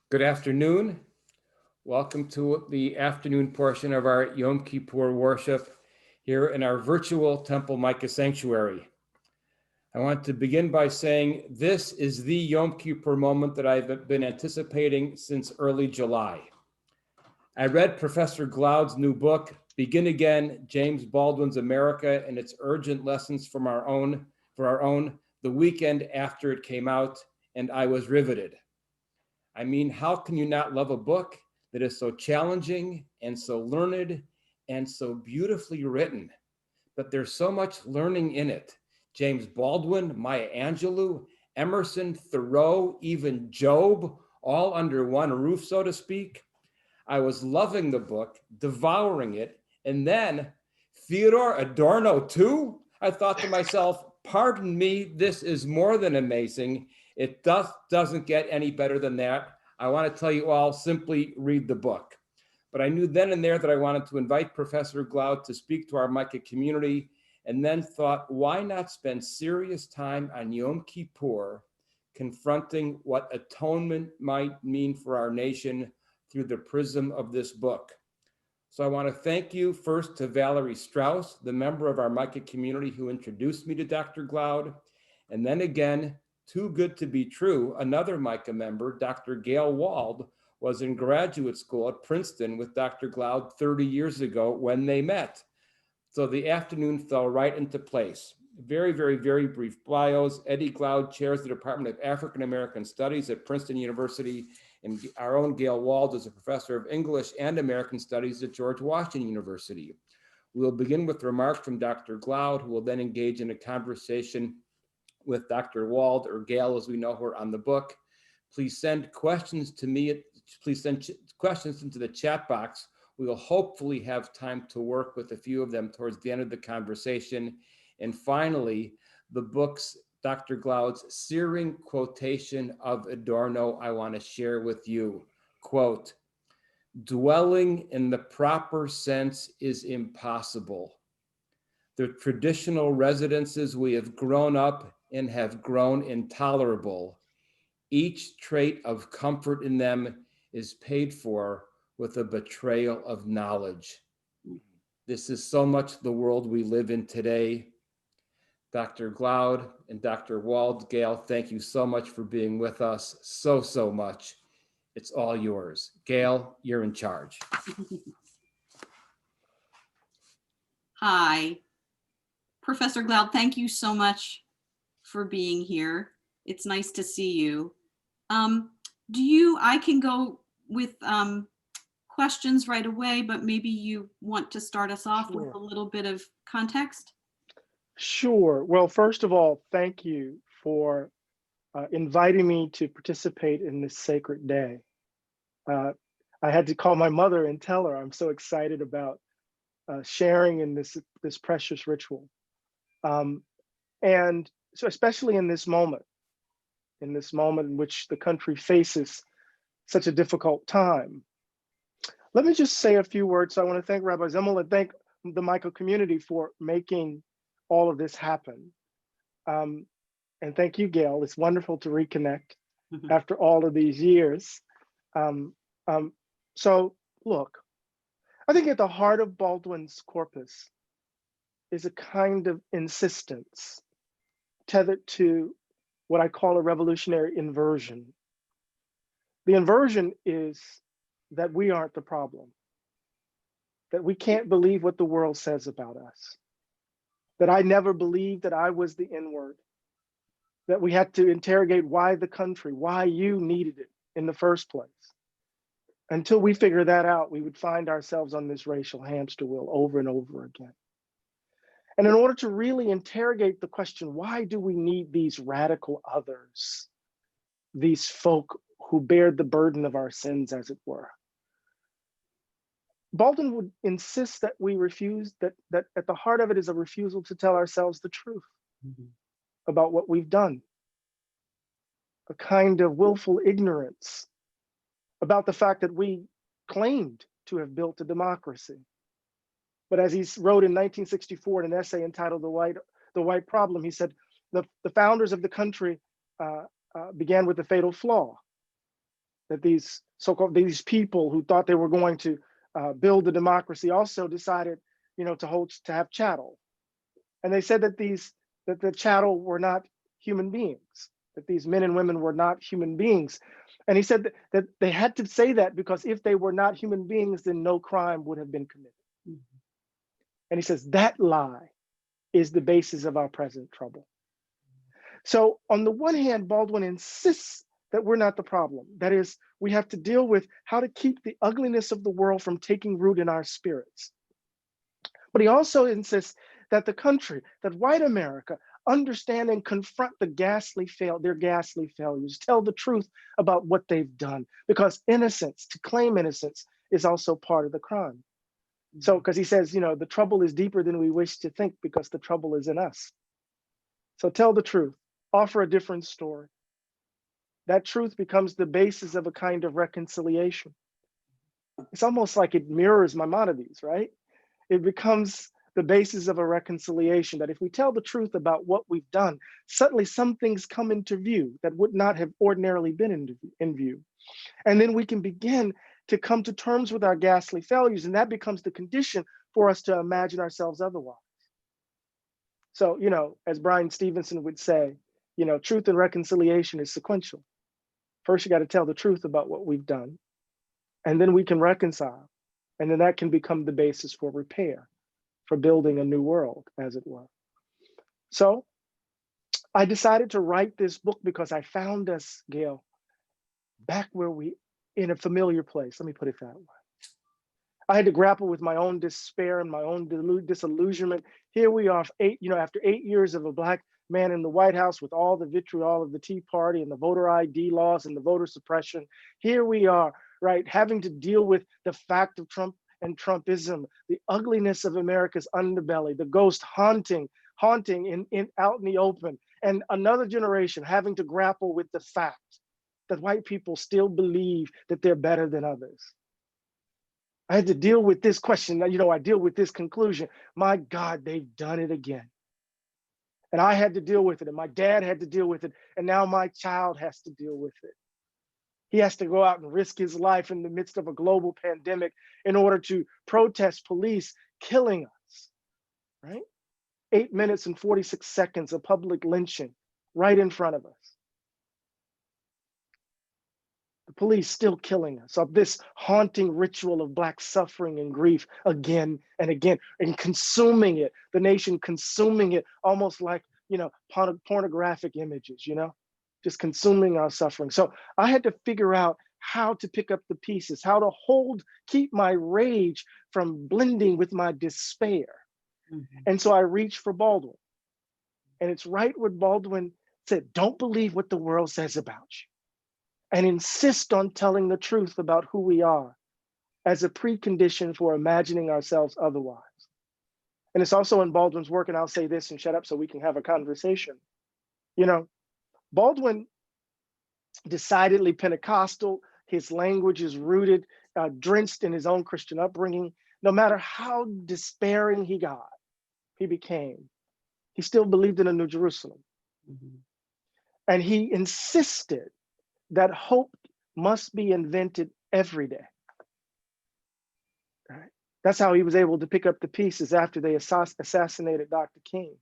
Good afternoon. Welcome to the afternoon portion of our Yom Kippur worship here in our virtual Temple Micah sanctuary. I want to begin by saying this is the Yom Kippur moment that I've been anticipating since early July. I read Professor Glaude's new book, Begin Again, James Baldwin's America and its urgent lessons for our own, the weekend after it came out, and I was riveted. I mean, how can you not love a book that is so challenging and so learned and so beautifully written? But there's so much learning in it. James Baldwin, Maya Angelou, Emerson, Thoreau, even Job, all under one roof, so to speak. I was loving the book, devouring it, and then Theodore Adorno too? I thought to myself, pardon me, this is more than amazing. It doesn't get any better than that. I want to tell you all, simply read the book. But I knew then and there that I wanted to invite Professor Glaude to speak to our Micah community, and then thought, why not spend serious time on Yom Kippur confronting what atonement might mean for our nation through the prism of this book. So I want to thank you first to Valerie Strauss, the member of our Micah community who introduced me to Dr. Glaude, and then again, too good to be true, another Micah member, Dr. Gayle Wald, was in graduate school at Princeton with Dr. Glaude 30 years ago when they met. So the afternoon fell right into place. Very, very, very brief bios. Eddie Glaude chairs the Department of African American Studies at Princeton University, and our own Gayle Wald is a professor of English and American Studies at George Washington University. We'll begin with remarks from Dr. Glaude, who will then engage in a conversation with Dr. Wald, or Gayle as we know her, on the book. Please send questions to me. Please send questions into the chat box. We will hopefully have time to work with a few of them towards the end of the conversation. And finally, the book's Dr. Glaude's searing quotation of Adorno I want to share with you. Quote, "Dwelling in the proper sense is impossible. The traditional residences we have grown up in have grown intolerable. Each trait of comfort in them is paid for with a betrayal of knowledge." This is so much the world we live in today. Dr. Glaude and Dr. Wald, Gayle, thank you so much for being with us. So much. It's all yours. Gayle, you're in charge. Hi, Professor Glaude, thank you so much for being here. It's nice to see you. I can go with questions right away, but maybe you want to start us off with a little bit of context? Sure. Well, first of all, thank you for inviting me to participate in this sacred day. I had to call my mother and tell her I'm so excited about sharing in this precious ritual. And so especially in this moment in which the country faces such a difficult time. Let me just say a few words. I want to thank Rabbi Zimmel and thank the Micah community for making all of this happen. And thank you, Gayle. It's wonderful to reconnect after all of these years. So look, I think at the heart of Baldwin's corpus is a kind of insistence tethered to what I call a revolutionary inversion. The inversion is that we aren't the problem, that we can't believe what the world says about us, that I never believed that I was the inward, that we had to interrogate why the country, why you needed it in the first place. Until we figure that out, we would find ourselves on this racial hamster wheel over and over again. And in order to really interrogate the question, why do we need these radical others, these folk who bear the burden of our sins, as it were? Baldwin would insist that we refuse, that at the heart of it is a refusal to tell ourselves the truth about what we've done, a kind of willful ignorance about the fact that we claimed to have built a democracy. But as he wrote in 1964 in an essay entitled The White Problem, he said, the founders of the country began with a fatal flaw. that these so-called these people who thought they were going to build a democracy also decided, to have chattel. And they said that the chattel were not human beings, that these men and women were not human beings. And he said that they had to say that because if they were not human beings, then no crime would have been committed. Mm-hmm. And he says that lie is the basis of our present trouble. So on the one hand, Baldwin insists that we're not the problem. That is, we have to deal with how to keep the ugliness of the world from taking root in our spirits. But he also insists that the country, that white America, understand and confront their ghastly failures, tell the truth about what they've done, because innocence, to claim innocence, is also part of the crime. So, because he says, the trouble is deeper than we wish to think because the trouble is in us. So tell the truth, offer a different story. That truth becomes the basis of a kind of reconciliation. It's almost like it mirrors Maimonides, right? It becomes the basis of a reconciliation, that if we tell the truth about what we've done, suddenly some things come into view that would not have ordinarily been in view. And then we can begin to come to terms with our ghastly failures, and that becomes the condition for us to imagine ourselves otherwise. So, as Brian Stevenson would say, truth and reconciliation is sequential. First, you got to tell the truth about what we've done, and then we can reconcile. And then that can become the basis for repair, for building a new world, as it were. So I decided to write this book because I found us, Gayle, back in a familiar place. Let me put it that way. I had to grapple with my own despair and my own disillusionment. Here we are, after 8 years of a Black man in the White House with all the vitriol of the Tea Party and the voter ID laws and the voter suppression. Here we are, right, having to deal with the fact of Trump and Trumpism, the ugliness of America's underbelly, the ghost haunting out in the open, and another generation having to grapple with the fact that white people still believe that they're better than others. I had to deal with this question, I deal with this conclusion. My God, they've done it again. And I had to deal with it, and my dad had to deal with it, and now my child has to deal with it. He has to go out and risk his life in the midst of a global pandemic in order to protest police killing us, right? 8 minutes and 46 seconds of public lynching right in front of us. The police still killing us, of this haunting ritual of Black suffering and grief again and again, and consuming it, the nation consuming it almost like, pornographic images, just consuming our suffering. So I had to figure out how to pick up the pieces, how to keep my rage from blending with my despair. Mm-hmm. And so I reached for Baldwin. And it's right what Baldwin said, don't believe what the world says about you, and insist on telling the truth about who we are as a precondition for imagining ourselves otherwise. And it's also in Baldwin's work, and I'll say this and shut up so we can have a conversation. Baldwin, decidedly Pentecostal, his language is rooted, drenched in his own Christian upbringing. No matter how despairing he became, he still believed in a New Jerusalem. Mm-hmm. And he insisted that hope must be invented every day. Right? That's how he was able to pick up the pieces after they assassinated Dr. King.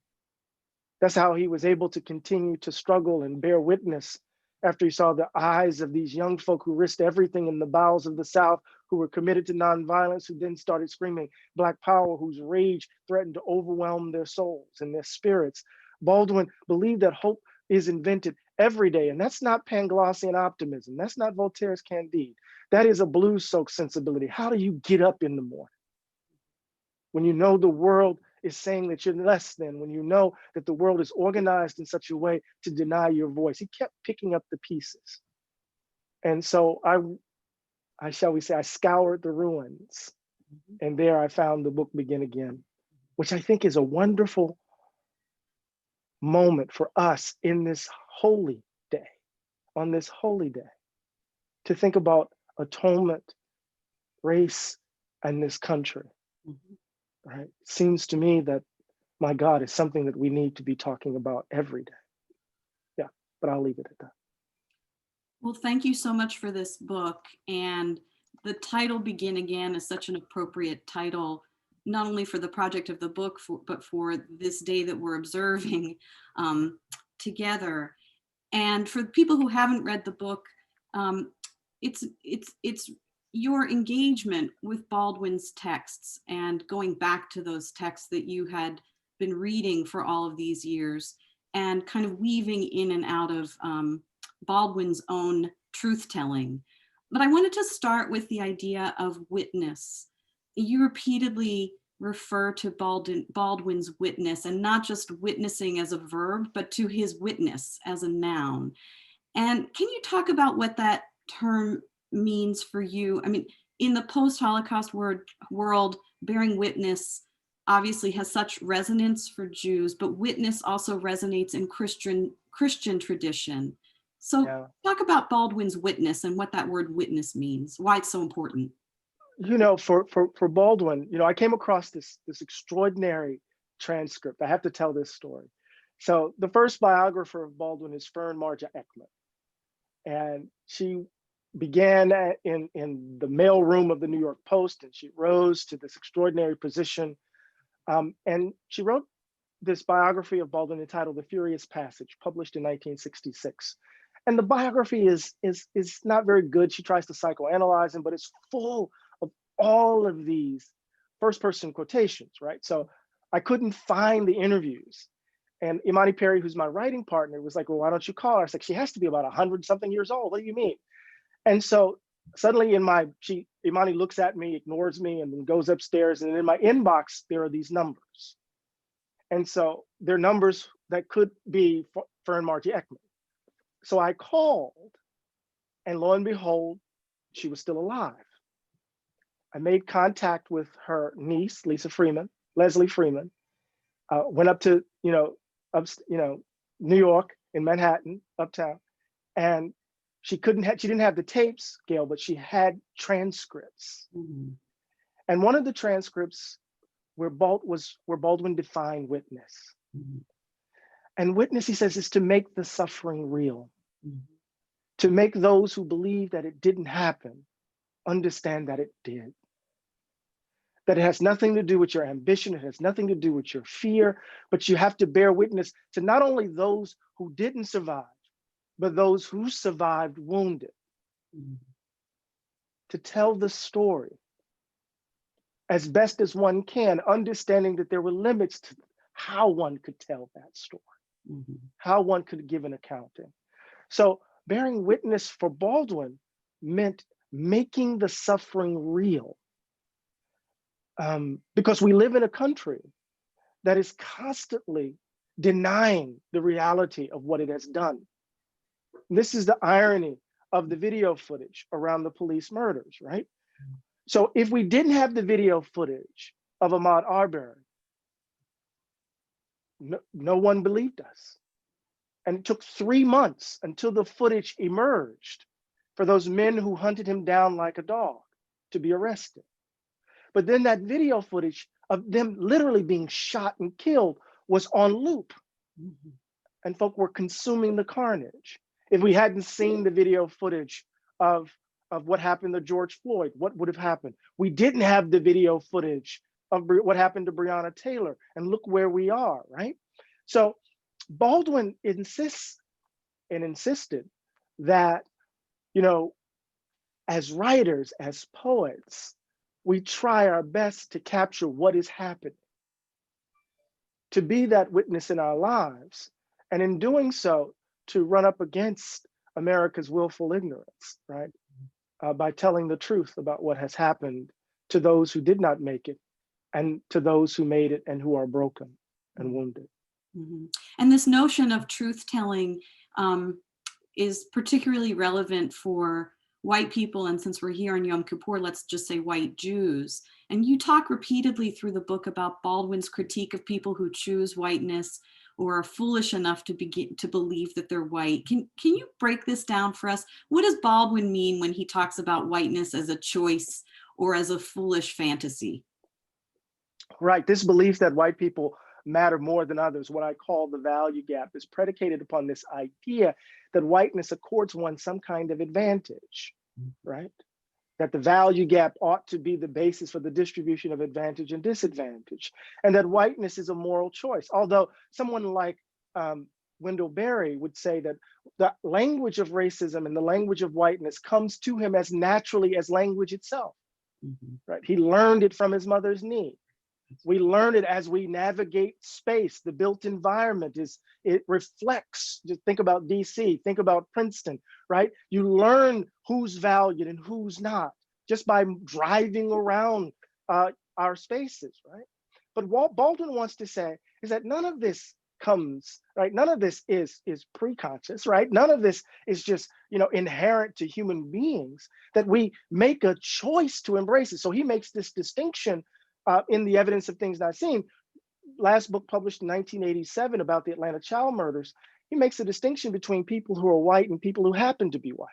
That's how he was able to continue to struggle and bear witness after he saw the eyes of these young folk who risked everything in the bowels of the South, who were committed to nonviolence, who then started screaming Black power, whose rage threatened to overwhelm their souls and their spirits. Baldwin believed that hope is invented every day. And that's not Panglossian optimism. That's not Voltaire's Candide. That is a blues-soaked sensibility. How do you get up in the morning when you know the world is saying that you're less than, when you know that the world is organized in such a way to deny your voice? He kept picking up the pieces. And so I scoured the ruins. And there I found the book Begin Again, which I think is a wonderful moment for us in this holy day, on this holy day, to think about atonement, race, and this country. Mm-hmm. Right? It seems to me that, my God, is something that we need to be talking about every day. Yeah, but I'll leave it at that. Well, thank you so much for this book. And the title, Begin Again, is such an appropriate title, not only for the project of the book, but for this day that we're observing together. And for people who haven't read the book, it's your engagement with Baldwin's texts and going back to those texts that you had been reading for all of these years and kind of weaving in and out of Baldwin's own truth-telling. But I wanted to start with the idea of witness. You repeatedly refer to Baldwin's witness, and not just witnessing as a verb, but to his witness as a noun. And can you talk about what that term means for you? I mean, in the post-Holocaust world, bearing witness obviously has such resonance for Jews, but witness also resonates in Christian tradition. So talk about Baldwin's witness and what that word witness means, why it's so important. You know, for Baldwin, you know, I came across this extraordinary transcript. I have to tell this story. So the first biographer of Baldwin is Fern Marja Ekman. And she began in the mailroom of the New York Post, and she rose to this extraordinary position. And she wrote this biography of Baldwin entitled The Furious Passage, published in 1966. And the biography is not very good. She tries to psychoanalyze him, but it's full of all of these first-person quotations, right? So I couldn't find the interviews. And Imani Perry, who's my writing partner, was like, well, why don't you call her? I was like, she has to be about 100-something years old. What do you mean? And so suddenly Imani looks at me, ignores me, and then goes upstairs. And in my inbox, there are these numbers. And so they're numbers that could be Fern Marja Ekman. So I called, and lo and behold, she was still alive. I made contact with her niece, Leslie Freeman, went up to, New York in Manhattan, uptown, and she didn't have the tapes, Gayle, but she had transcripts. Mm-hmm. And one of the transcripts where Baldwin defined witness. Mm-hmm. And witness, he says, is to make the suffering real. Mm-hmm. To make those who believe that it didn't happen understand that it did. That it has nothing to do with your ambition, it has nothing to do with your fear, but you have to bear witness to not only those who didn't survive, but those who survived wounded. Mm-hmm. To tell the story as best as one can, understanding that there were limits to how one could tell that story, mm-hmm. how one could give an accounting. So bearing witness for Baldwin meant making the suffering real. Because we live in a country that is constantly denying the reality of what it has done. This is the irony of the video footage around the police murders, right? So if we didn't have the video footage of Ahmaud Arbery, no one believed us. And it took 3 months until the footage emerged for those men who hunted him down like a dog to be arrested. But then that video footage of them literally being shot and killed was on loop. Mm-hmm. And folk were consuming the carnage. If we hadn't seen the video footage of what happened to George Floyd, what would have happened? We didn't have the video footage of what happened to Breonna Taylor, and look where we are, right? So Baldwin insists and insisted that, as writers, as poets, we try our best to capture what is happening, to be that witness in our lives, and in doing so, to run up against America's willful ignorance, right? By telling the truth about what has happened to those who did not make it, and to those who made it and who are broken and wounded. Mm-hmm. And this notion of truth-telling is particularly relevant for white people, and since we're here on Yom Kippur, let's just say white Jews. And you talk repeatedly through the book about Baldwin's critique of people who choose whiteness or are foolish enough to believe that they're white. Can you break this down for us? What does Baldwin mean when he talks about whiteness as a choice or as a foolish fantasy? Right, this belief that white people matter more than others, what I call the value gap, is predicated upon this idea that whiteness accords one some kind of advantage, right? That the value gap ought to be the basis for the distribution of advantage and disadvantage, and that whiteness is a moral choice. Although someone like Wendell Berry would say that the language of racism and the language of whiteness comes to him as naturally as language itself, right? He learned it from his mother's knee. We learn it as we navigate space. The built environment it reflects. Just think about DC, think about Princeton, right? You learn who's valued and who's not just by driving around our spaces, right? But what Baldwin wants to say is that none of this comes, right? None of this is preconscious, right? None of this is just, inherent to human beings, that we make a choice to embrace it. So he makes this distinction in The Evidence of Things Not Seen, last book published in 1987 about the Atlanta child murders. He makes a distinction between people who are white and people who happen to be white.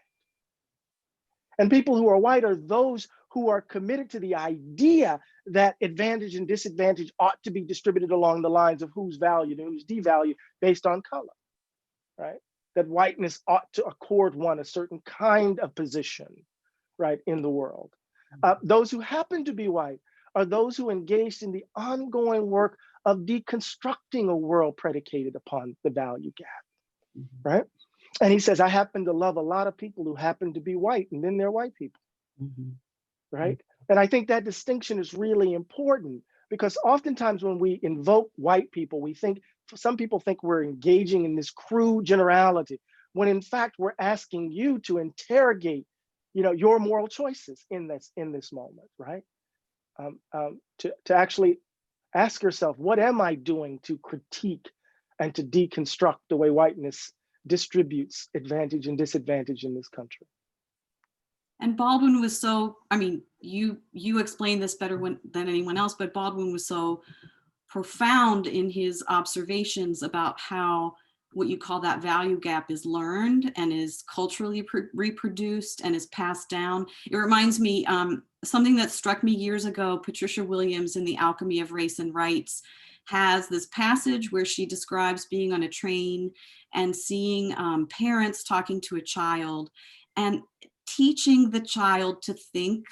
And people who are white are those who are committed to the idea that advantage and disadvantage ought to be distributed along the lines of who's valued and who's devalued based on color, right? That whiteness ought to accord one a certain kind of position, right, in the world. Those who happen to be white are those who engaged in the ongoing work of deconstructing a world predicated upon the value gap, right? And he says, I happen to love a lot of people who happen to be white, and then they're white people, right? And I think that distinction is really important, because oftentimes when we invoke white people, some people think we're engaging in this crude generality, when in fact we're asking you to interrogate, your moral choices in this moment, right? To actually ask yourself, what am I doing to critique and to deconstruct the way whiteness distributes advantage and disadvantage in this country? And Baldwin was so, you explain this better than anyone else, but Baldwin was so profound in his observations about how what you call that value gap is learned and is culturally reproduced and is passed down. It reminds me, something that struck me years ago, Patricia Williams in The Alchemy of Race and Rights has this passage where she describes being on a train and seeing parents talking to a child and teaching the child to think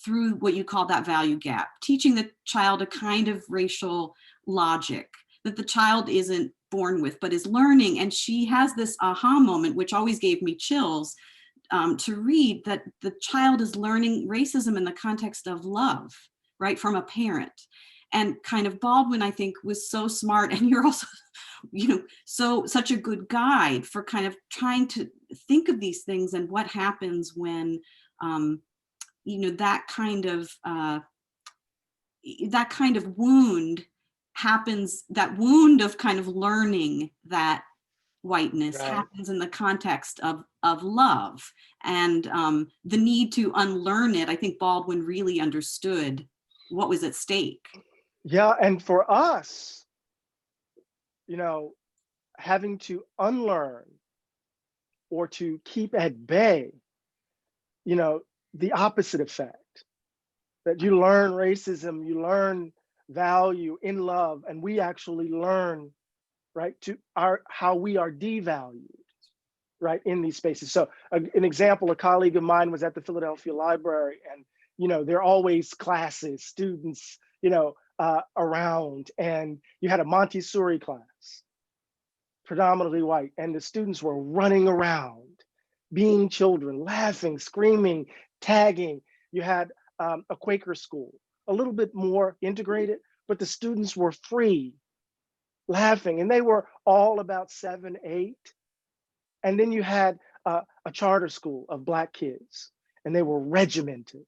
through what you call that value gap, teaching the child a kind of racial logic that the child isn't born with, but is learning. And she has this aha moment, which always gave me chills to read, that the child is learning racism in the context of love, right, from a parent. And kind of Baldwin, I think, was so smart, and you're also, such a good guide for kind of trying to think of these things and what happens when, that kind of wound happens, that wound of kind of learning that whiteness happens in the context of love, and the need to unlearn it. I think Baldwin really understood what was at stake. Yeah, and for us, having to unlearn or to keep at bay, the opposite effect, that you learn racism, you learn value in love, and we actually learn, right, how we are devalued, right, in these spaces. So an example, a colleague of mine was at the Philadelphia Library, and there are always classes, students, around, and you had a Montessori class, predominantly white, and the students were running around, being children, laughing, screaming, tagging. You had a Quaker school, a little bit more integrated, but the students were free, laughing, and they were all about 7, 8. And then you had a charter school of Black kids, and they were regimented.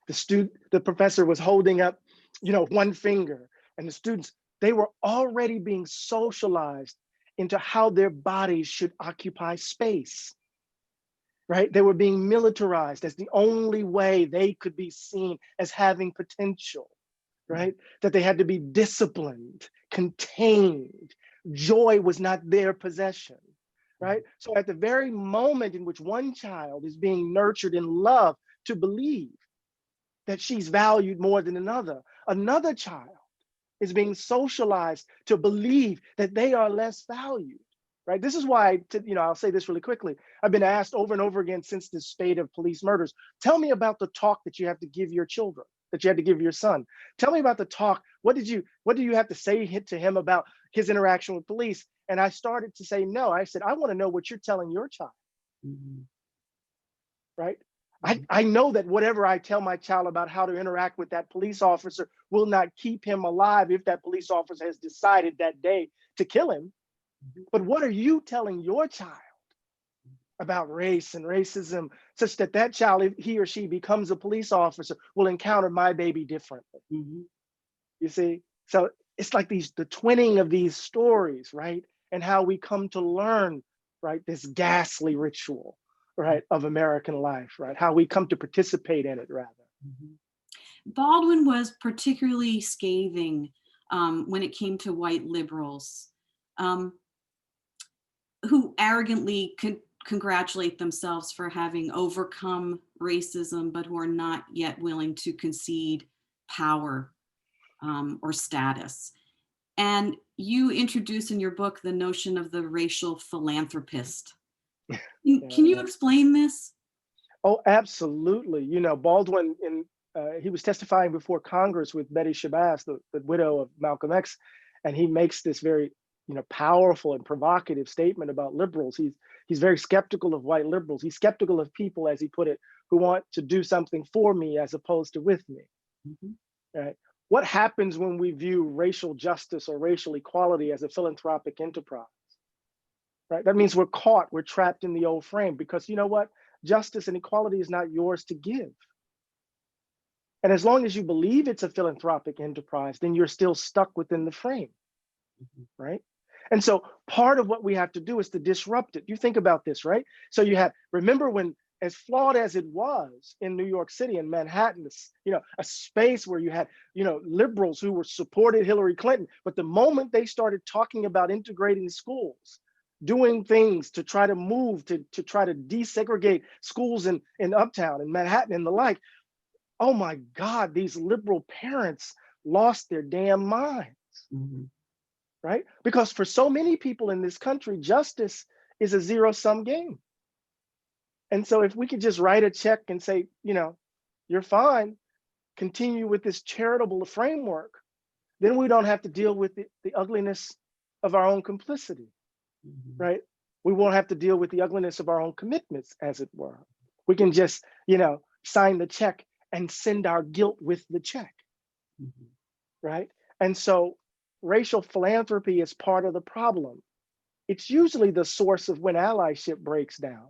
The professor was holding up, one finger, and the students, they were already being socialized into how their bodies should occupy space, right? They were being militarized as the only way they could be seen as having potential, right? That they had to be disciplined, contained. Joy was not their possession, right? So at the very moment in which one child is being nurtured in love to believe that she's valued more than another child is being socialized to believe that they are less valued, right? This is why, I'll say this really quickly. I've been asked over and over again since this spate of police murders, tell me about the talk that you have to give your children, that you had to give your son. Tell me about the talk. What do you have to say to him about his interaction with police? And I started to say, no, I said, I want to know what you're telling your child, right? I know that whatever I tell my child about how to interact with that police officer will not keep him alive if that police officer has decided that day to kill him. But what are you telling your child about race and racism, such that that child, if he or she becomes a police officer, will encounter my baby differently? You see? So it's like the twinning of these stories, right? And how we come to learn, right, this ghastly ritual, right, of American life, right? How we come to participate in it, rather. Baldwin was particularly scathing when it came to white liberals who arrogantly congratulate themselves for having overcome racism, but who are not yet willing to concede power or status. And you introduce in your book the notion of the racial philanthropist. Can you explain this? Oh, absolutely. Baldwin, he was testifying before Congress with Betty Shabazz, the widow of Malcolm X, and he makes this very, powerful and provocative statement about liberals. He's very skeptical of white liberals. He's skeptical of people, as he put it, who want to do something for me as opposed to with me. Right? What happens when we view racial justice or racial equality as a philanthropic enterprise? Right? That means we're caught, we're trapped in the old frame, because you know what? Justice and equality is not yours to give. And as long as you believe it's a philanthropic enterprise, then you're still stuck within the frame, right? And so part of what we have to do is to disrupt it. You think about this, right? So remember when, as flawed as it was in New York City and Manhattan, a space where you had, liberals who supported Hillary Clinton, but the moment they started talking about integrating schools, doing things to try to move, to try to desegregate schools in Uptown and Manhattan and the like, oh my God, these liberal parents lost their damn minds, right? Because for so many people in this country, justice is a zero-sum game. And so if we could just write a check and say, you're fine, continue with this charitable framework, then we don't have to deal with the ugliness of our own complicity, right? We won't have to deal with the ugliness of our own commitments, as it were. We can just, sign the check and send our guilt with the check, right? And so racial philanthropy is part of the problem. It's usually the source of when allyship breaks down,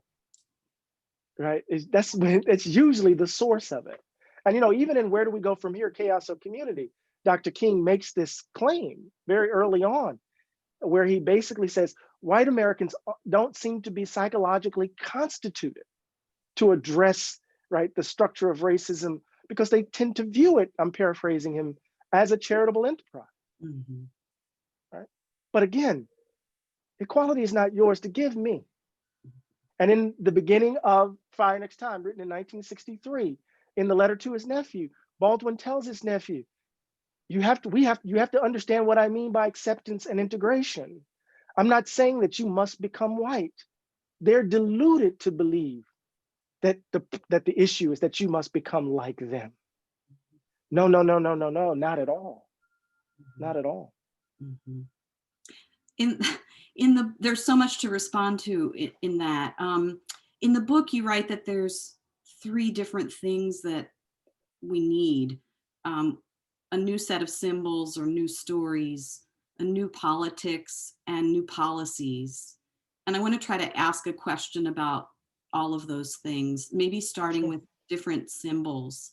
right? It's usually the source of it. And even in Where Do We Go From Here, Chaos of Community, Dr. King makes this claim very early on, where he basically says, white Americans don't seem to be psychologically constituted to address, right, the structure of racism, because they tend to view it, I'm paraphrasing him, as a charitable enterprise, right? But again, equality is not yours to give me. And in the beginning of Fire Next Time, written in 1963, in the letter to his nephew, Baldwin tells his nephew, you have to understand what I mean by acceptance and integration. I'm not saying that you must become white. They're deluded to believe that the issue is that you must become like them. No, not at all. Not at all. There's so much to respond to in that. In the book, you write that there's 3 different things that we need: a new set of symbols or new stories, a new politics, and new policies. And I want to try to ask a question about all of those things, maybe starting with different symbols.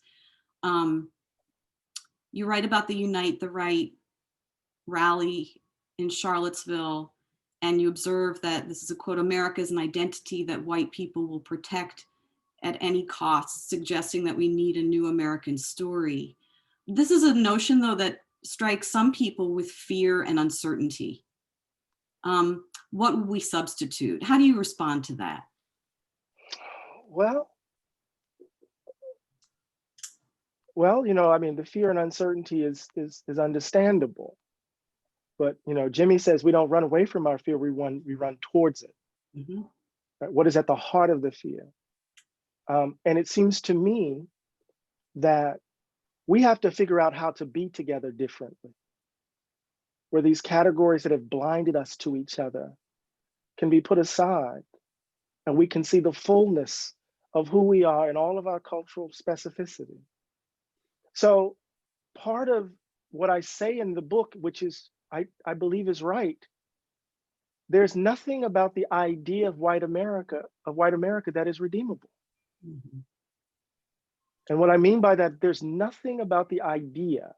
You write about the Unite the Right rally in Charlottesville, and you observe that, this is a quote, "America is an identity that white people will protect at any cost," suggesting that we need a new American story. This is a notion, though, that strikes some people with fear and uncertainty. What would we substitute? How do you respond to that? Well, Well, I mean, the fear and uncertainty is understandable. But, Jimmy says we don't run away from our fear, we run towards it. Mhm. Right? What is at the heart of the fear? And it seems to me that we have to figure out how to be together differently, where these categories that have blinded us to each other can be put aside, and we can see the fullness of who we are in all of our cultural specificity. So part of what I say in the book, which is I believe is right, there's nothing about the idea of white America that is redeemable. Mhm. And what I mean by that, there's nothing about the idea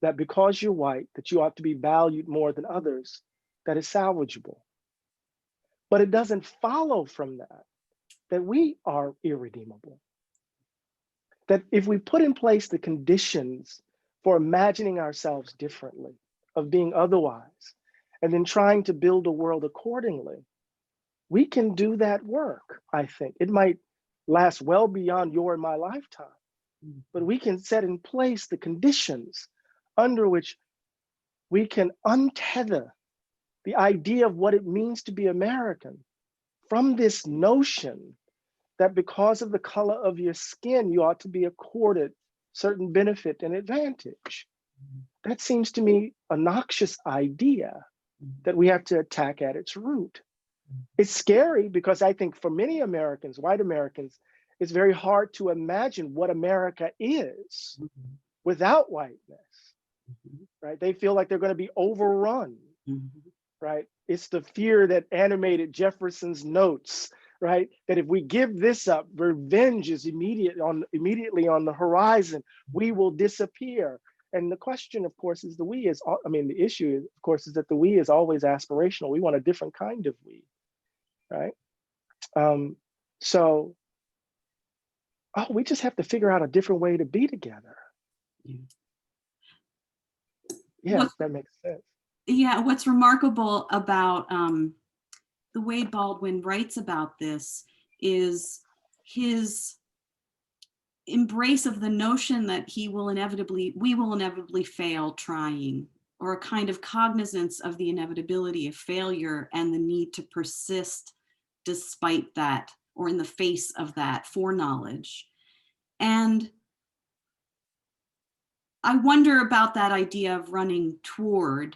that because you're white, that you ought to be valued more than others, that is salvageable. But it doesn't follow from that we are irredeemable. That if we put in place the conditions for imagining ourselves differently, of being otherwise, and then trying to build a world accordingly, we can do that work, I think. It might last well beyond your and my lifetime, but we can set in place the conditions under which we can untether the idea of what it means to be American from this notion that because of the color of your skin, you ought to be accorded certain benefit and advantage. That seems to me a noxious idea that we have to attack at its root. It's scary because I think for many Americans, white Americans, it's very hard to imagine what America is without whiteness, right? They feel like they're going to be overrun, right? It's the fear that animated Jefferson's notes, right? That if we give this up, revenge is immediately on the horizon. We will disappear. And the question, of course, is the issue, of course, is that the we is always aspirational. We want a different kind of we, right? We just have to figure out a different way to be together. Yeah, if that makes sense. Yeah, what's remarkable about the way Baldwin writes about this is his embrace of the notion that we will inevitably fail trying, or a kind of cognizance of the inevitability of failure and the need to persist despite that, or in the face of that foreknowledge. And I wonder about that idea of running toward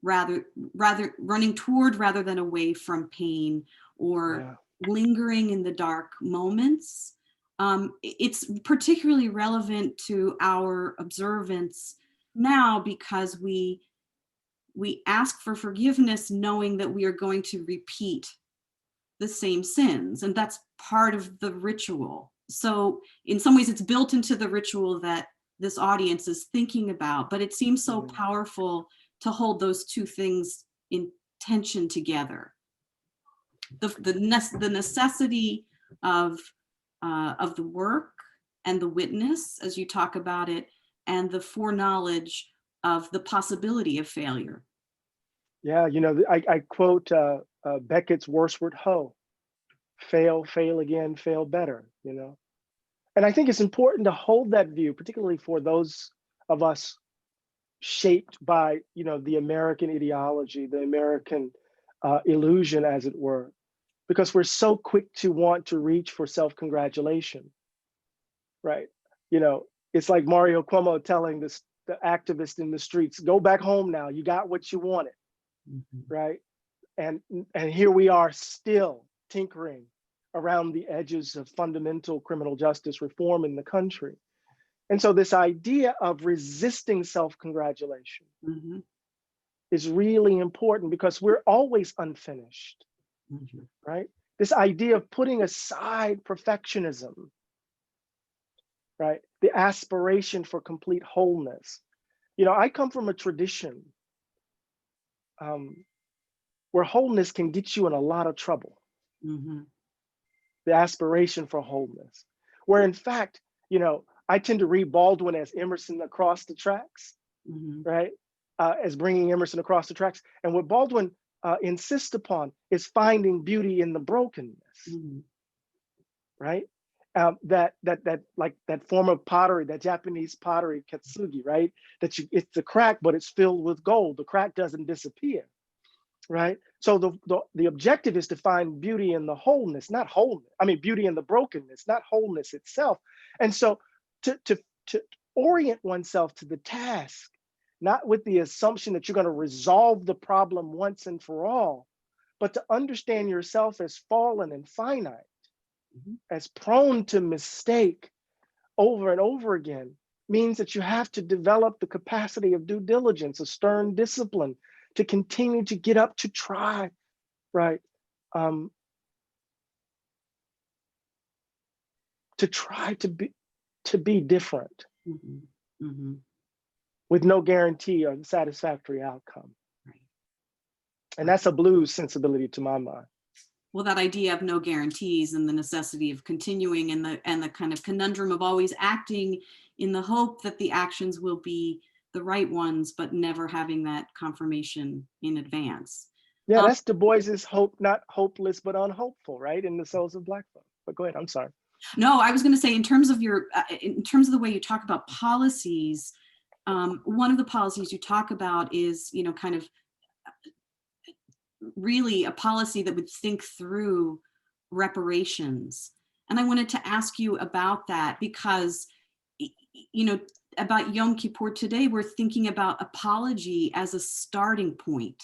rather than away from pain, or lingering in the dark moments. It's particularly relevant to our observance now because we ask for forgiveness knowing that we are going to repeat the same sins, and that's part of the ritual. So in some ways it's built into the ritual that this audience is thinking about, but it seems so powerful to hold those two things in tension together. The necessity of the work and the witness, as you talk about it, and the foreknowledge of the possibility of failure. Yeah, I quote Beckett's Wordsworth Hoe, fail again, fail better, And I think it's important to hold that view, particularly for those of us shaped by, the American ideology, the American illusion, as it were, because we're so quick to want to reach for self-congratulation, right? It's like Mario Cuomo telling the activist in the streets, go back home now, you got what you wanted, right? And here we are still tinkering around the edges of fundamental criminal justice reform in the country. And so this idea of resisting self-congratulation is really important because we're always unfinished, right? This idea of putting aside perfectionism, right? The aspiration for complete wholeness. I come from a tradition where wholeness can get you in a lot of trouble. The aspiration for wholeness, where in fact, I tend to read Baldwin as Emerson across the tracks, right? As bringing Emerson across the tracks. And what Baldwin insists upon is finding beauty in the brokenness, right? like that form of pottery, that Japanese pottery, kitsugi, right? It's a crack, but it's filled with gold. The crack doesn't disappear, right? So the objective is to find beauty in the wholeness, not wholeness. I mean, beauty in the brokenness, not wholeness itself. And so to orient oneself to the task, not with the assumption that you're going to resolve the problem once and for all, but to understand yourself as fallen and finite, as prone to mistake over and over again, means that you have to develop the capacity of due diligence, a stern discipline, to continue to get up, to try, right? To try to be different with no guarantee of a satisfactory outcome. Right. And that's a blues sensibility to my mind. Well, that idea of no guarantees and the necessity of continuing, and the kind of conundrum of always acting in the hope that the actions will be the right ones, but never having that confirmation in advance. Yeah, that's Du Bois's hope, not hopeless, but unhopeful, right? In the Souls of Black Folk. But go ahead, I'm sorry. No, I was going to say, in terms of the way you talk about policies, one of the policies you talk about is, kind of really a policy that would think through reparations. And I wanted to ask you about that because, about Yom Kippur today, we're thinking about apology as a starting point,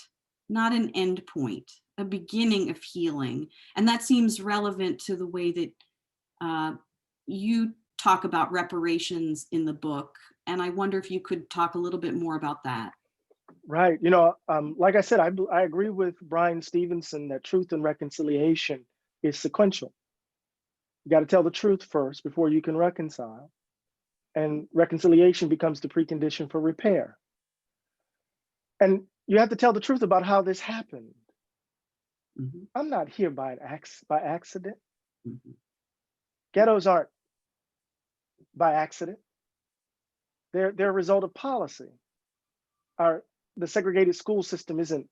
not an end point, a beginning of healing. And that seems relevant to the way that you talk about reparations in the book. And I wonder if you could talk a little bit more about that. Right. Like I said, I agree with Brian Stevenson that truth and reconciliation is sequential. You got to tell the truth first before you can reconcile. And reconciliation becomes the precondition for repair. And you have to tell the truth about how this happened. I'm not here by accident. Ghettos aren't by accident. They're a result of policy. The segregated school system isn't,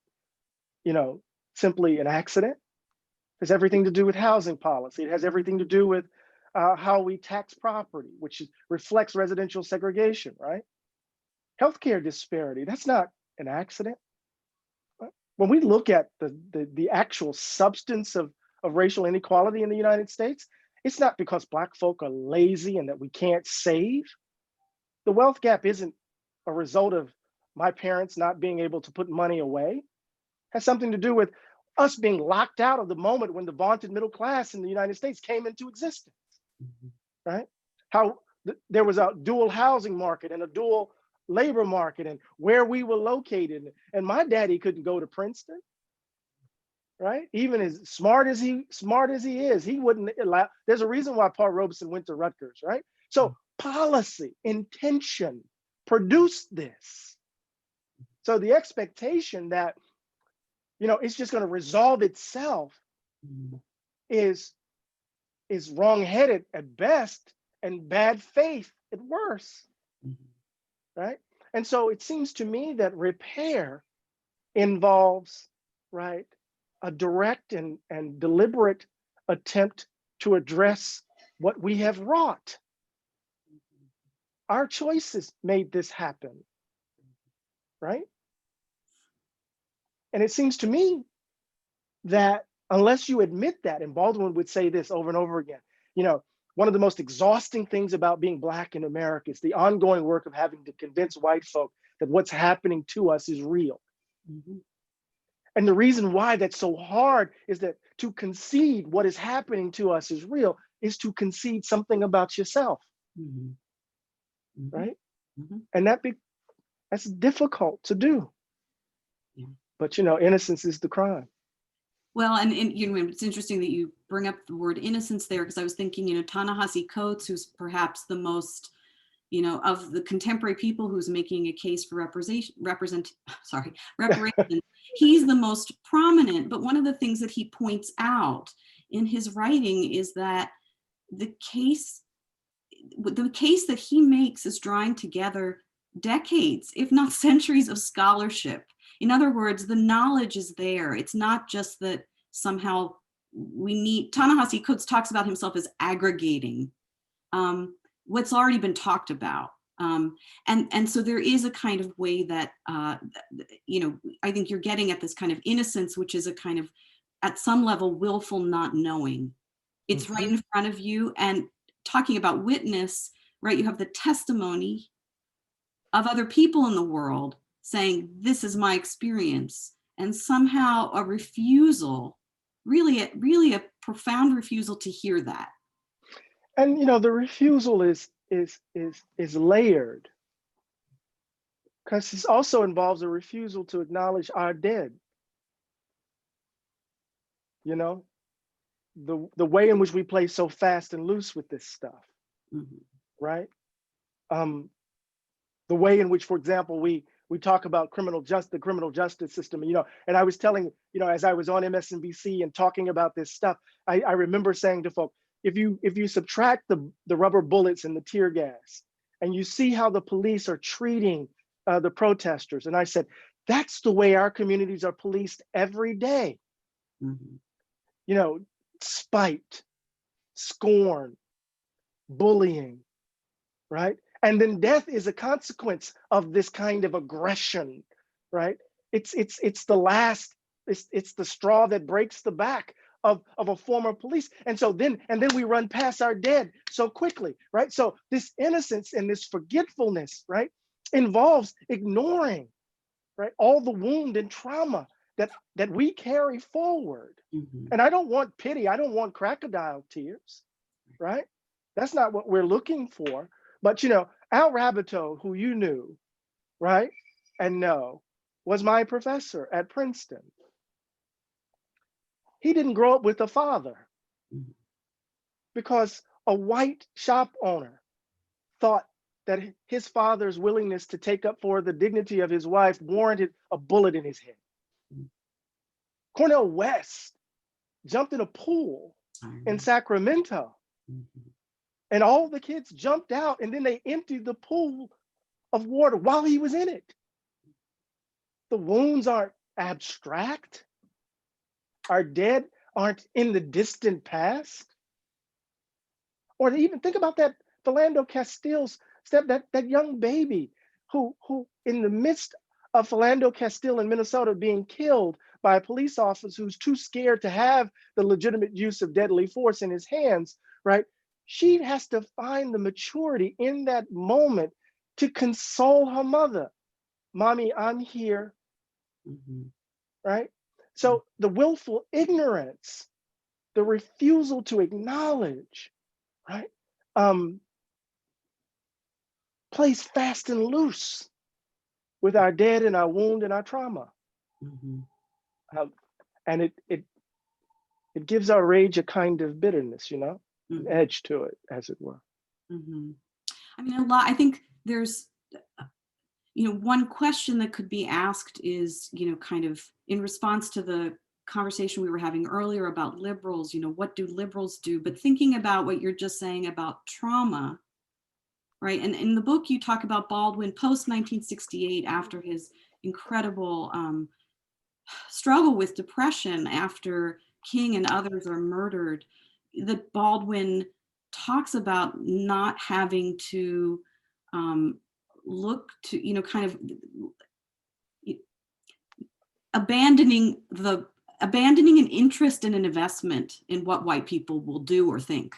simply an accident. It has everything to do with housing policy. It has everything to do with how we tax property, which reflects residential segregation, right? Healthcare disparity, that's not an accident. When we look at the actual substance of racial inequality in the United States, it's not because Black folk are lazy and that we can't save. The wealth gap isn't a result of my parents not being able to put money away. It has something to do with us being locked out of the moment when the vaunted middle class in the United States came into existence, right? How there was a dual housing market and a dual labor market, and where we were located. And my daddy couldn't go to Princeton, right? Even as smart as he is, he wouldn't allow. There's a reason why Paul Robeson went to Rutgers, right? So policy, intention produced this. So the expectation that, it's just going to resolve itself is wrong-headed at best and bad faith at worst, right? And so it seems to me that repair involves, right, a direct and deliberate attempt to address what we have wrought. Our choices made this happen, right? And it seems to me that unless you admit that, and Baldwin would say this over and over again, one of the most exhausting things about being Black in America is the ongoing work of having to convince white folk that what's happening to us is real. And the reason why that's so hard is that to concede what is happening to us is real is to concede something about yourself, right? And that's difficult to do. But innocence is the crime. Well, and it's interesting that you bring up the word innocence there, because I was thinking, Ta-Nehisi Coates, who's perhaps the most, of the contemporary people who's making a case for reparations. He's the most prominent, but one of the things that he points out in his writing is that the case that he makes is drawing together decades, if not centuries, of scholarship. In other words, the knowledge is there. It's not just that somehow Ta-Nehisi Coates talks about himself as aggregating what's already been talked about. And so there is a kind of way that, I think you're getting at this kind of innocence, which is a kind of, at some level, willful not knowing. It's right in front of you. And talking about witness, right, you have the testimony of other people in the world saying, this is my experience. And somehow a refusal, really a profound refusal to hear that. And the refusal is layered, because this also involves a refusal to acknowledge our dead. The way in which we play so fast and loose with this stuff, right? The way in which, for example, we talk about the criminal justice system, and I was telling, as I was on MSNBC and talking about this stuff, I remember saying to folks, if you subtract the rubber bullets and the tear gas, and you see how the police are treating the protesters, and I said, that's the way our communities are policed every day. Spite, scorn, bullying, right? And then death is a consequence of this kind of aggression, right? It's the straw that breaks the back of a former police. And then we run past our dead so quickly, right? So this innocence and this forgetfulness, right, involves ignoring, right, all the wound and trauma that we carry forward. And I don't want pity. I don't want crocodile tears, right? That's not what we're looking for. But Al Rabito, who you knew, right, and know, was my professor at Princeton. He didn't grow up with a father because a white shop owner thought that his father's willingness to take up for the dignity of his wife warranted a bullet in his head. Cornel West jumped in a pool in Sacramento, and all the kids jumped out, and then they emptied the pool of water while he was in it. The wounds aren't abstract. Our dead aren't in the distant past. Or even think about that Philando Castile's that young baby who in the midst of Philando Castile in Minnesota being killed by a police officer who's too scared to have the legitimate use of deadly force in his hands, right? She has to find the maturity in that moment to console her mother. Mommy, I'm here, right? So the willful ignorance, the refusal to acknowledge, right, plays fast and loose with our dead and our wound and our trauma. And it gives our rage a kind of bitterness, an edge to it, as it were. I mean, I think there's, one question that could be asked is, kind of in response to the conversation we were having earlier about liberals, what do liberals do? But thinking about what you're just saying about trauma, right? And in the book, you talk about Baldwin post-1968, after his incredible struggle with depression after King and others are murdered, that Baldwin talks about not having to look to, kind of abandoning an interest in an investment in what white people will do or think,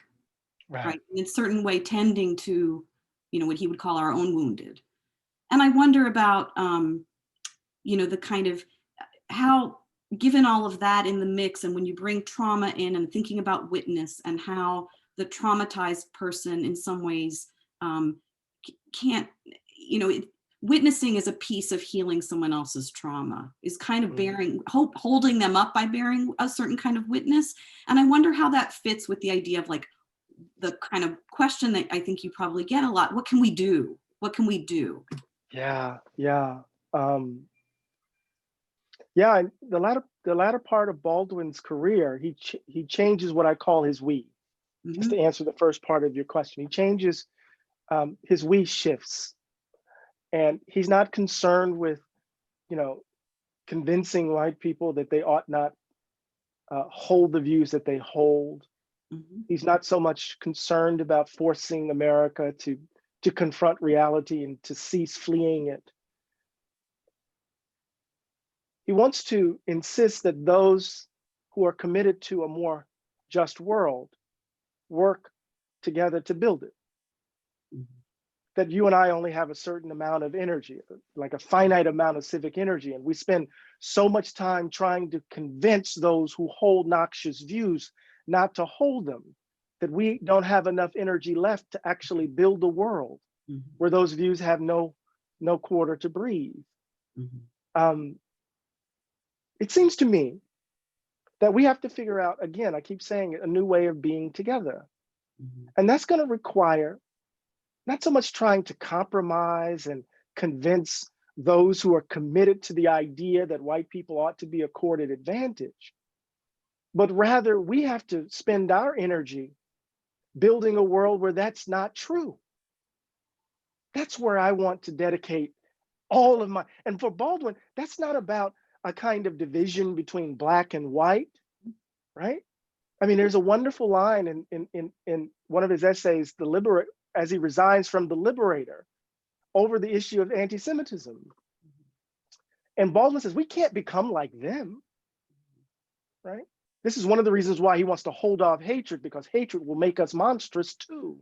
right? In a certain way, tending to, what he would call our own wounded. And I wonder about, the kind of how, given all of that in the mix, and when you bring trauma in and thinking about witness and how the traumatized person in some ways can't, witnessing is a piece of healing someone else's trauma, is kind of holding them up by bearing a certain kind of witness. And I wonder how that fits with the idea of like the kind of question that I think you probably get a lot. What can we do? What can we do? Yeah. The latter part of Baldwin's career, he changes what I call his we. Just to answer the first part of your question, he changes, his we shifts, and he's not concerned with, convincing white people that they ought not hold the views that they hold. Mhm. He's not so much concerned about forcing America to confront reality and to cease fleeing it. He wants to insist that those who are committed to a more just world work together to build it. Mhm. That you and I only have a certain amount of energy, like a finite amount of civic energy, and we spend so much time trying to convince those who hold noxious views not to hold them, that we don't have enough energy left to actually build a world Mhm. where those views have no quarter to breathe. Mhm. It seems to me that we have to figure out, again, I keep saying it, a new way of being together. Mhm. And that's going to require not so much trying to compromise and convince those who are committed to the idea that white people ought to be accorded advantage, but rather we have to spend our energy building a world where that's not true. That's where I want to dedicate all of my, and for Baldwin, that's not about a kind of division between black and white, right? I mean, there's a wonderful line in one of his essays, as he resigns from The Liberator, over the issue of anti-Semitism. And Baldwin says, we can't become like them, right? This is one of the reasons why he wants to hold off hatred, because hatred will make us monstrous too,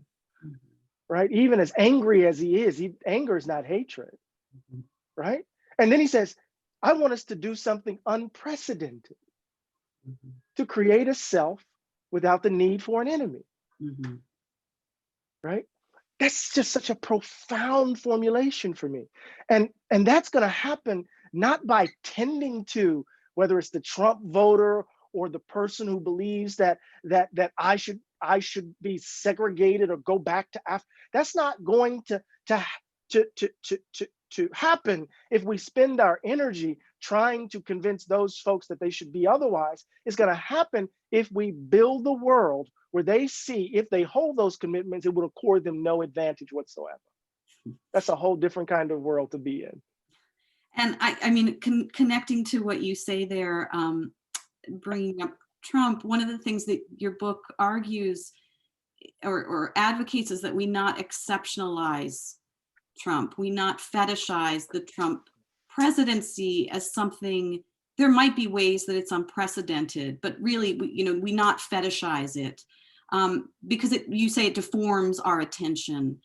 right? Even as angry as he is, anger is not hatred, right? And then he says, I want us to do something unprecedented, to create a self without the need for an enemy, right? That's just such a profound formulation for me. And that's going to happen not by tending to whether it's the Trump voter or the person who believes that I should be segregated or go back to Africa. That's not going to happen if we spend our energy trying to convince those folks that they should be otherwise. It's going to happen if we build the world where they see if they hold those commitments, it will accord them no advantage whatsoever. That's a whole different kind of world to be in. And I mean, connecting to what you say there, bringing up Trump, one of the things that your book argues or advocates is that we not exceptionalize Trump. We not fetishize the Trump presidency as something. There might be ways that it's unprecedented, but really, we not fetishize it because you say it deforms our attention.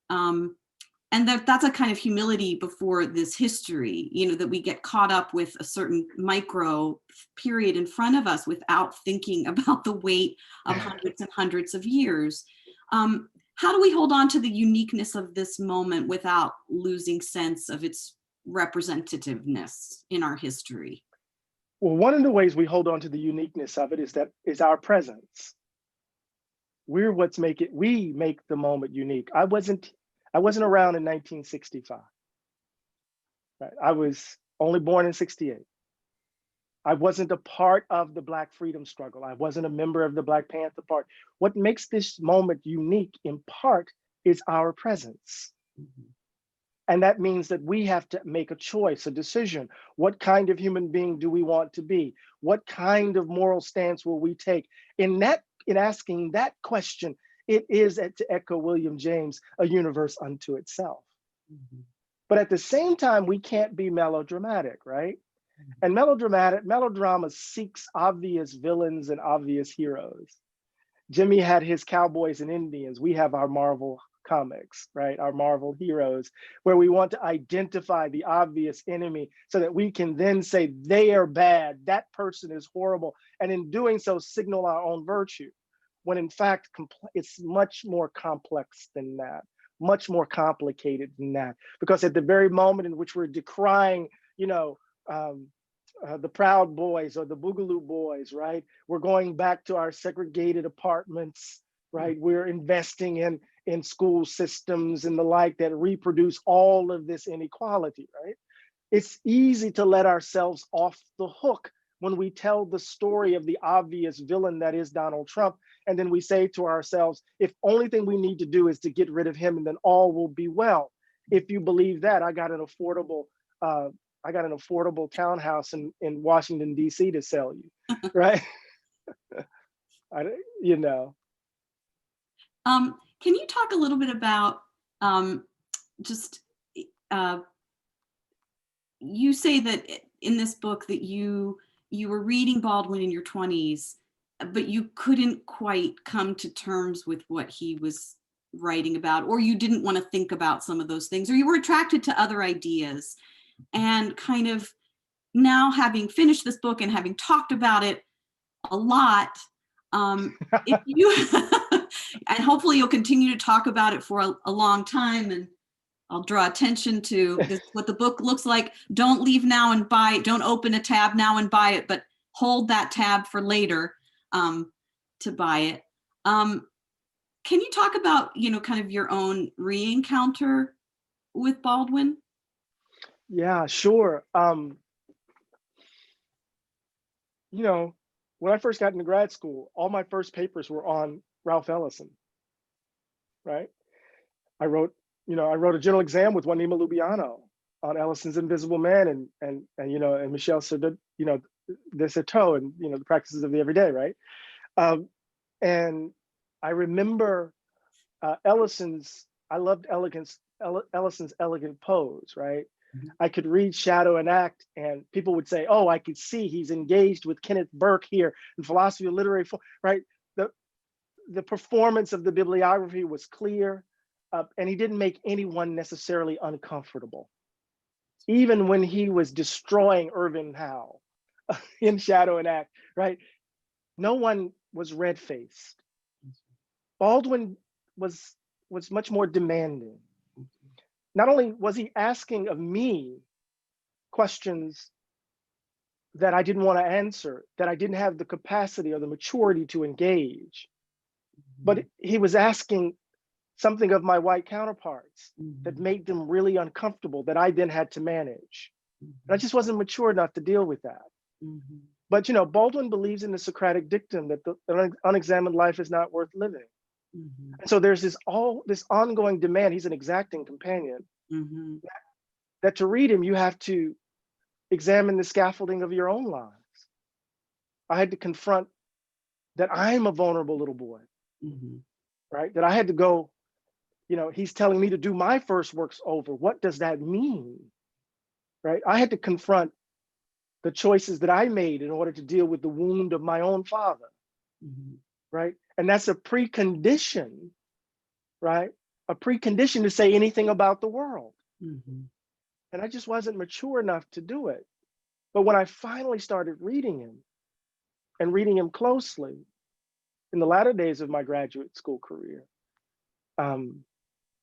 And that's a kind of humility before this history, that we get caught up with a certain micro period in front of us without thinking about the weight of hundreds and hundreds of years. How do we hold on to the uniqueness of this moment without losing sense of its representativeness in our history? Well, one of the ways we hold on to the uniqueness of it is our presence. We make the moment unique. I wasn't around in 1965. Right? I was only born in 68. I wasn't a part of the Black freedom struggle. I wasn't a member of the Black Panther Party. What makes this moment unique in part is our presence. And that means that we have to make a choice, a decision. What kind of human being do we want to be? What kind of moral stance will we take? In asking that question, it is, to echo William James, a universe unto itself. But at the same time, we can't be melodramatic, right? And melodrama seeks obvious villains and obvious heroes. Jimmy had his cowboys and Indians. We have our Marvel comics, right? Our Marvel heroes, where we want to identify the obvious enemy so that we can then say they are bad, that person is horrible, and in doing so signal our own virtue, when in fact it's much more complex than that, much more complicated than that, because at the very moment in which we're decrying, the Proud Boys or the Boogaloo Boys, right? We're going back to our segregated apartments, right? We're investing in school systems and the like that reproduce all of this inequality, right? It's easy to let ourselves off the hook when we tell the story of the obvious villain that is Donald Trump. And then we say to ourselves, if only thing we need to do is to get rid of him and then all will be well. If you believe that, I got an affordable townhouse in Washington, D.C. to sell you, right? I, you know. Can you talk a little bit about just you say that in this book that you were reading Baldwin in your 20s, but you couldn't quite come to terms with what he was writing about, or you didn't want to think about some of those things, or you were attracted to other ideas. And kind of now, having finished this book and having talked about it a lot, if you and hopefully you'll continue to talk about it for a long time, and I'll draw attention to this, what the book looks like. Don't leave now and buy it. Don't open a tab now and buy it, but hold that tab for later to buy it. Can you talk about, kind of your own re-encounter with Baldwin? Yeah, sure. When I first got into grad school, all my first papers were on Ralph Ellison, right? I wrote a general exam with Juanima Lubiano on Ellison's Invisible Man and Michel de Certeau and the practices of the everyday, right? And I remember I loved Ellison's elegant pose, right? Mm-hmm. I could read Shadow and Act, and people would say, "Oh, I could see he's engaged with Kenneth Burke here in philosophy of literary form," right? The performance of the bibliography was clear, and he didn't make anyone necessarily uncomfortable. Even when he was destroying Irving Howe in Shadow and Act, right? No one was red-faced. Baldwin was much more demanding. Not only was he asking of me questions that I didn't want to answer, that I didn't have the capacity or the maturity to engage, but he was asking something of my white counterparts that made them really uncomfortable, that I then had to manage. And I just wasn't mature enough to deal with that. But Baldwin believes in the Socratic dictum that the unexamined life is not worth living. And so there's this ongoing demand. He's an exacting companion. That to read him, you have to examine the scaffolding of your own lives. I had to confront that I'm a vulnerable little boy, right? That I had to go, he's telling me to do my first works over. What does that mean, right? I had to confront the choices that I made in order to deal with the wound of my own father, right? And that's a precondition, right? A precondition to say anything about the world. And I just wasn't mature enough to do it. But when I finally started reading him and reading him closely in the latter days of my graduate school career,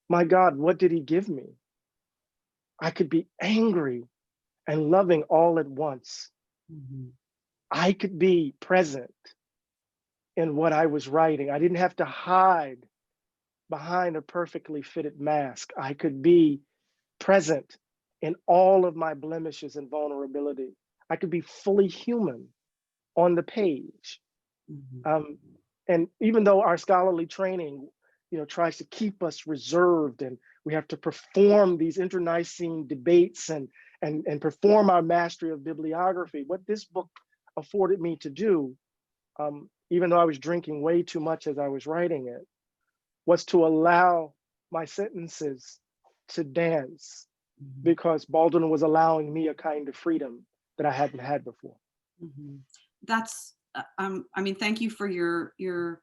my God, what did he give me? I could be angry and loving all at once. I could be present in what I was writing. I didn't have to hide behind a perfectly fitted mask. I could be present in all of my blemishes and vulnerability. I could be fully human on the page. And even though our scholarly training, tries to keep us reserved, and we have to perform these internecine debates and perform our mastery of bibliography, what this book afforded me to do, even though I was drinking way too much as I was writing it, was to allow my sentences to dance, because Baldwin was allowing me a kind of freedom that I hadn't had before. That's, thank you for your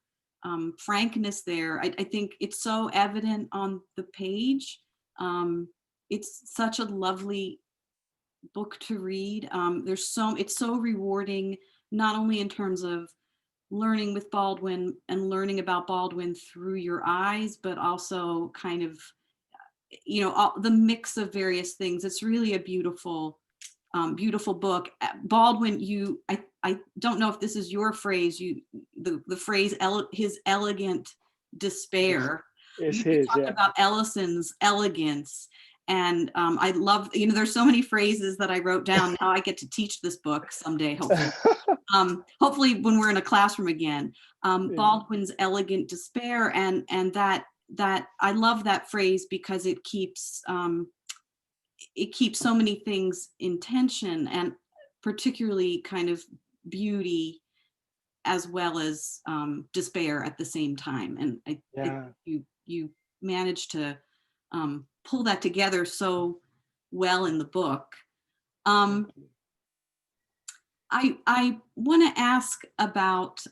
frankness there. I think it's so evident on the page. It's such a lovely book to read. It's so rewarding, not only in terms of learning with Baldwin and learning about Baldwin through your eyes, but also kind of, the mix of various things. It's really a beautiful, beautiful book. Baldwin, I don't know if this is your phrase, the phrase, his elegant despair. It's you his, talk about Ellison's elegance. And I love, there's so many phrases that I wrote down. Now I get to teach this book someday, hopefully. Hopefully when we're in a classroom again. Baldwin's elegant despair, and that I love that phrase because it keeps so many things in tension, and particularly kind of beauty as well as despair at the same time. And I think you managed to pull that together so well in the book. I want to ask about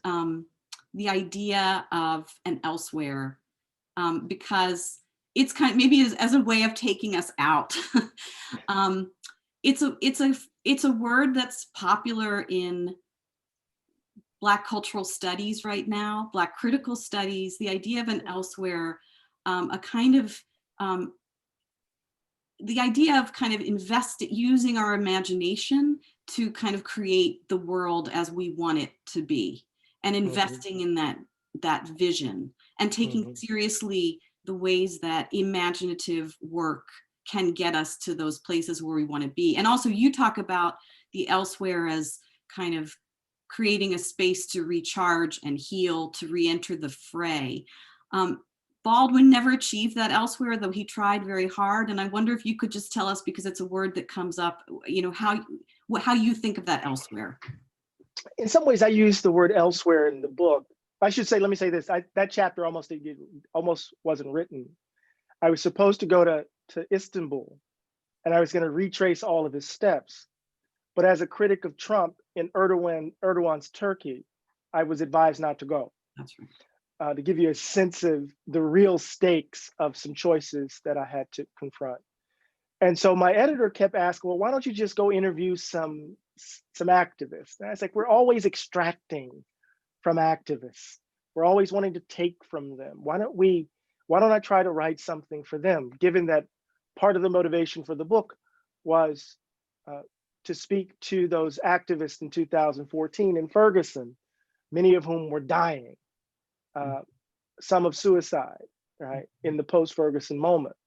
the idea of an elsewhere, because it's kind of maybe as a way of taking us out. It's a word that's popular in Black cultural studies right now, Black critical studies. The idea of an elsewhere, a kind of the idea of kind of using our imagination to kind of create the world as we want it to be, and investing in that vision, and taking seriously the ways that imaginative work can get us to those places where we want to be. And also you talk about the elsewhere as kind of creating a space to recharge and heal, to re-enter the fray. Baldwin never achieved that elsewhere, though he tried very hard. And I wonder if you could just tell us, because it's a word that comes up, you know, how you think of that elsewhere. In some ways, I use the word elsewhere in the book. I should say, let me say this, that chapter almost wasn't written. I was supposed to go to Istanbul, and I was going to retrace all of his steps. But as a critic of Trump in Erdogan's Turkey, I was advised not to go. That's right. To give you a sense of the real stakes of some choices that I had to confront. And so my editor kept asking, well, why don't you just go interview some activists? And I was like, we're always extracting from activists. We're always wanting to take from them. Why don't I try to write something for them, given that part of the motivation for the book was to speak to those activists in 2014 in Ferguson, many of whom were dying. Some of suicide, right, in the post-Ferguson moment.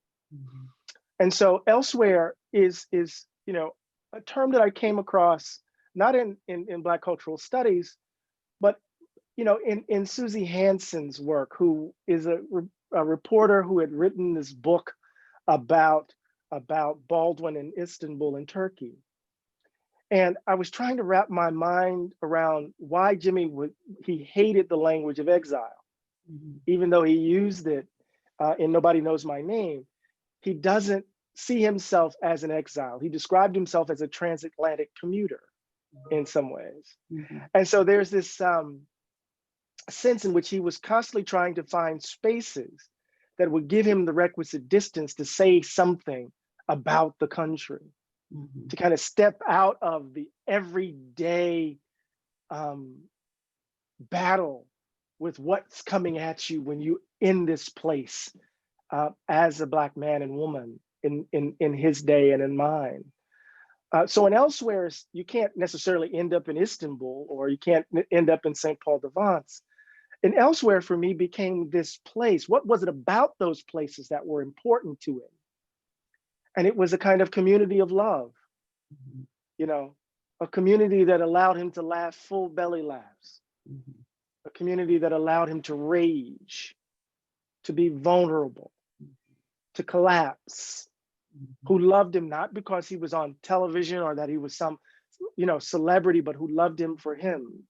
And so elsewhere is you know, a term that I came across not in Black cultural studies, but you know, in Susie Hansen's work, who is a reporter who had written this book about Baldwin in Istanbul in Turkey. And I was trying to wrap my mind around why Jimmy he hated the language of exile. Even though he used it in Nobody Knows My Name, he doesn't see himself as an exile. He described himself as a transatlantic commuter in some ways. And so there's this sense in which he was constantly trying to find spaces that would give him the requisite distance to say something about the country, to kind of step out of the everyday battle with what's coming at you when you in this place as a Black man and woman in his day and in mine. So in elsewhere, you can't necessarily end up in Istanbul, or you can't end up in St. Paul de Vence. And elsewhere for me became this place. What was it about those places that were important to him? And it was a kind of community of love, you know, a community that allowed him to laugh full belly laughs, a community that allowed him to rage, to be vulnerable, to collapse, who loved him not because he was on television or that he was some, you know, celebrity, but who loved him for him.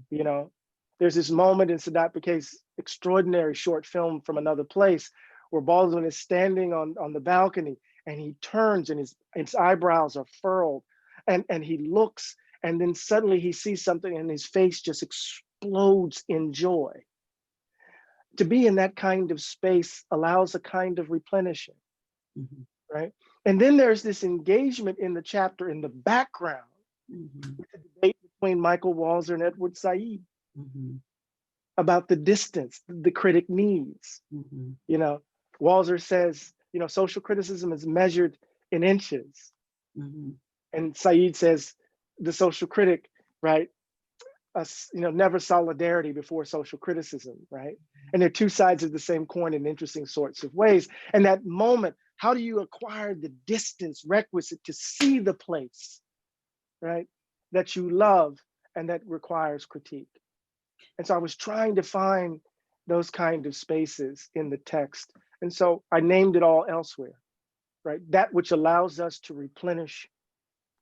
You know, there's this moment in Sadat Peké's extraordinary short film From Another Place where Baldwin is standing on the balcony and he turns and his eyebrows are furrowed and he looks, and then suddenly he sees something and his face just explodes in joy. To be in that kind of space allows a kind of replenishing, right? And then there's this engagement in the chapter in the background with the debate between Michael Walzer and Edward Said about the distance the critic needs. You know, Walzer says, you know, social criticism is measured in inches. And Said says, the social critic, right, you know, never solidarity before social criticism, right? And they're two sides of the same coin in interesting sorts of ways. And that moment, how do you acquire the distance requisite to see the place, right, that you love and that requires critique? And so I was trying to find those kind of spaces in the text. And so I named it all elsewhere, right? That which allows us to replenish,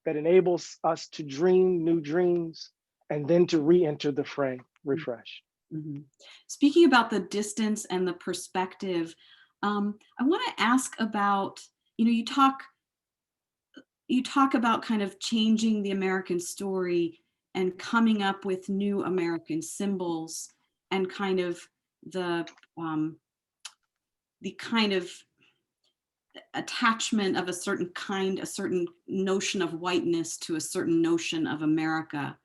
that enables us to dream new dreams and then to re-enter the fray refreshed. Mm-hmm. Speaking about the distance and the perspective, I want to ask about, you talk about kind of changing the American story and coming up with new American symbols and kind of the kind of attachment of a certain notion of whiteness to a certain notion of America.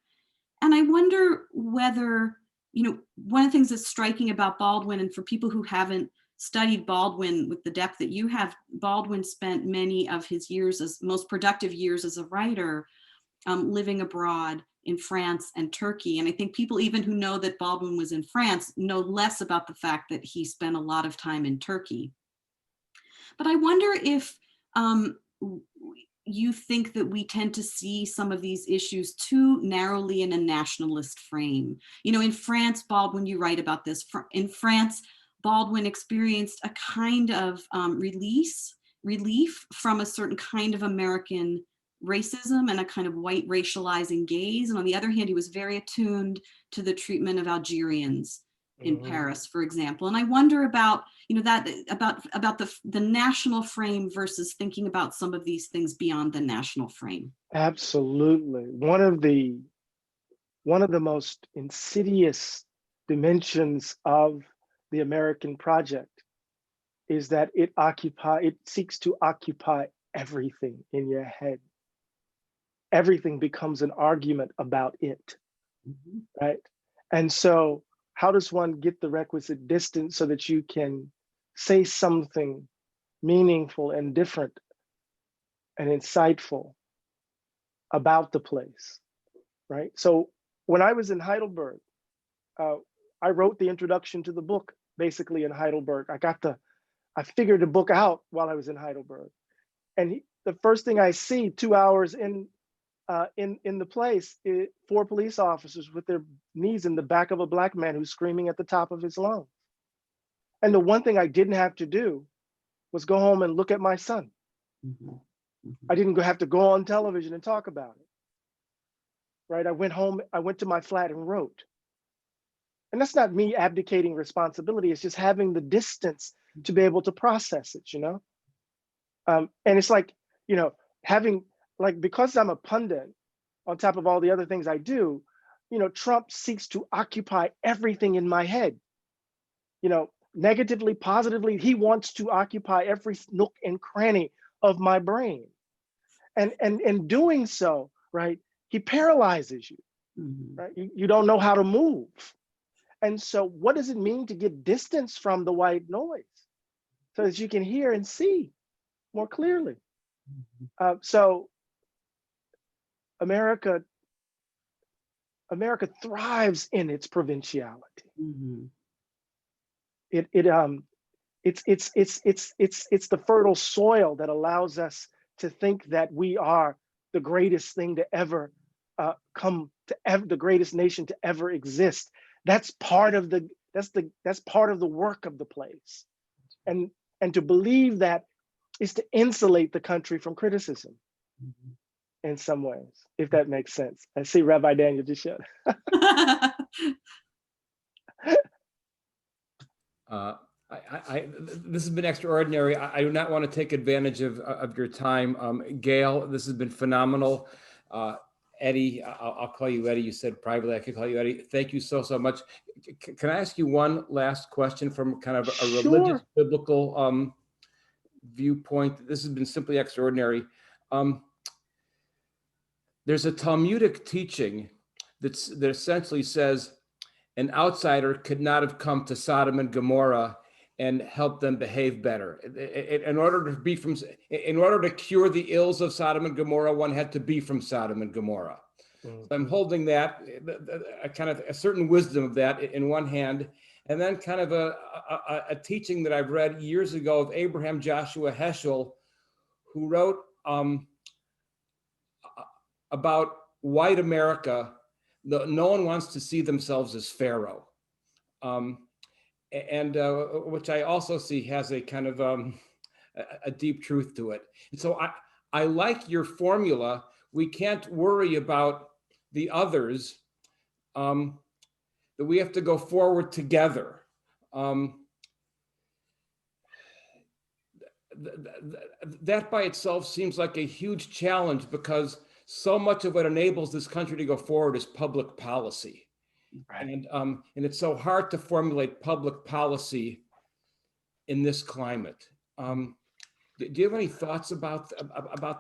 And I wonder whether, one of the things that's striking about Baldwin, and for people who haven't studied Baldwin with the depth that you have, Baldwin spent many of his most productive years as a writer living abroad in France and Turkey. And I think people even who know that Baldwin was in France know less about the fact that he spent a lot of time in Turkey. But I wonder if you think that we tend to see some of these issues too narrowly in a nationalist frame. In France, Baldwin, you write about this, in France, Baldwin experienced a kind of relief from a certain kind of American racism and a kind of white racializing gaze. And on the other hand, he was very attuned to the treatment of Algerians in Paris, for example. And I wonder about, about the national frame versus thinking about some of these things beyond the national frame. Absolutely. One of the most insidious dimensions of the American project is that it seeks to occupy everything in your head. Everything becomes an argument about it, right? And so how does one get the requisite distance so that you can say something meaningful and different and insightful about the place, right? So when I was in Heidelberg, I wrote the introduction to the book basically in Heidelberg. I figured the book out while I was in Heidelberg. And the first thing I see 2 hours in the place, 4 police officers with their knees in the back of a Black man who's screaming at the top of his lungs. And the one thing I didn't have to do was go home and look at my son. I didn't have to go on television and talk about it, right? I went home, I went to my flat and wrote. And that's not me abdicating responsibility, it's just having the distance to be able to process it, And it's like, because I'm a pundit, on top of all the other things I do, Trump seeks to occupy everything in my head. Negatively, positively, he wants to occupy every nook and cranny of my brain. And in doing so, right, he paralyzes you, right? You don't know how to move. And so what does it mean to get distance from the white noise so that you can hear and see more clearly? So America thrives in its provinciality. It's the fertile soil that allows us to think that we are the greatest thing to ever the greatest nation to ever exist. That's part of the work of the place, and to believe that is to insulate the country from criticism in some ways, if that makes sense. I see Rabbi Daniel just showed. This has been extraordinary. I do not want to take advantage of your time. Gayle, this has been phenomenal. Eddie, I'll call you Eddie. You said privately I could call you Eddie. Thank you so much. Can I ask you one last question from kind of a religious, biblical viewpoint? This has been simply extraordinary. There's a Talmudic teaching that essentially says an outsider could not have come to Sodom and Gomorrah and help them behave better. In order to cure the ills of Sodom and Gomorrah, one had to be from Sodom and Gomorrah. So I'm holding that, a kind of a certain wisdom of that in one hand, and then kind of a teaching that I've read years ago of Abraham Joshua Heschel, who wrote about white America. No one wants to see themselves as Pharaoh. And which I also see has a kind of a deep truth to it. And so I like your formula. We can't worry about the others that we have to go forward together. That by itself seems like a huge challenge, because so much of what enables this country to go forward is public policy. Right. And it's so hard to formulate public policy in this climate. Do you have any thoughts about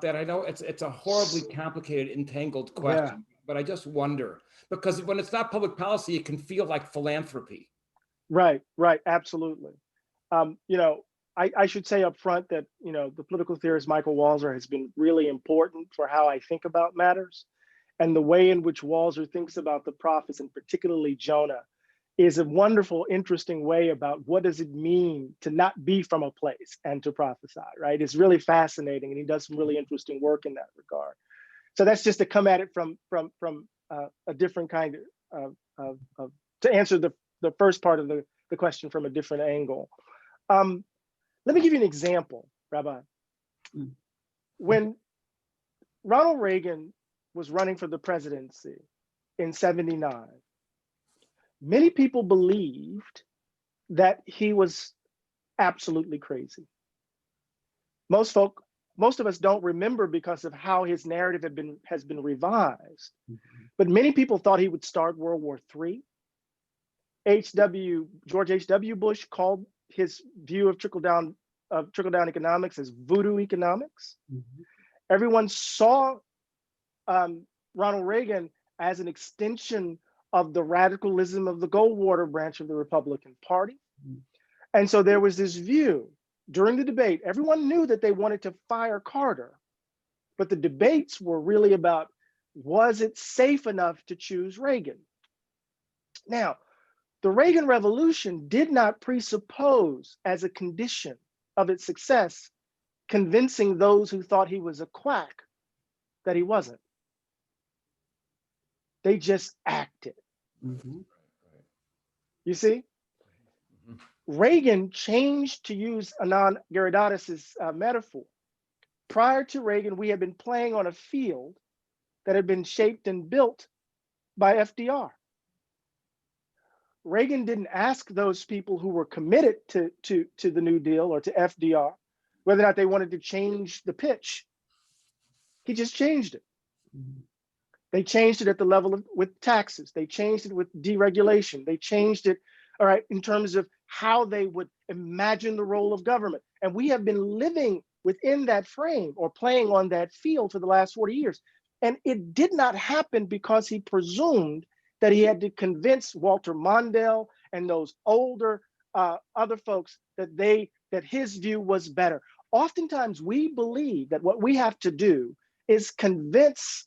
that? I know it's a horribly complicated, entangled question, but I just wonder, because when it's not public policy, it can feel like philanthropy. Right, absolutely. I should say up front that, the political theorist Michael Walzer has been really important for how I think about matters. And the way in which Walzer thinks about the prophets, and particularly Jonah, is a wonderful, interesting way about what does it mean to not be from a place and to prophesy, right? It's really fascinating, and he does some really interesting work in that regard. So that's just to come at it from a different kind of to answer the first part of the question from a different angle. Let me give you an example, Rabbi. When Ronald Reagan was running for the presidency in '79, many people believed that he was absolutely crazy. Most of us don't remember because of how his narrative has been revised. But many people thought he would start World War III. George H.W. Bush called his view of trickle-down economics as voodoo economics. Everyone saw Ronald Reagan as an extension of the radicalism of the Goldwater branch of the Republican Party. And so there was this view during the debate. Everyone knew that they wanted to fire Carter, but the debates were really about, was it safe enough to choose Reagan? Now, the Reagan Revolution did not presuppose as a condition of its success convincing those who thought he was a quack that he wasn't. They just acted. You see? Reagan changed, to use Anand Giridharadas' metaphor. Prior to Reagan, we had been playing on a field that had been shaped and built by FDR. Reagan didn't ask those people who were committed to the New Deal or to FDR whether or not they wanted to change the pitch. He just changed it. They changed it at the level with taxes. They changed it with deregulation. They changed it, all right, in terms of how they would imagine the role of government. And we have been living within that frame or playing on that field for the last 40 years. And it did not happen because he presumed that he had to convince Walter Mondale and those older other folks that his view was better. Oftentimes we believe that what we have to do is convince,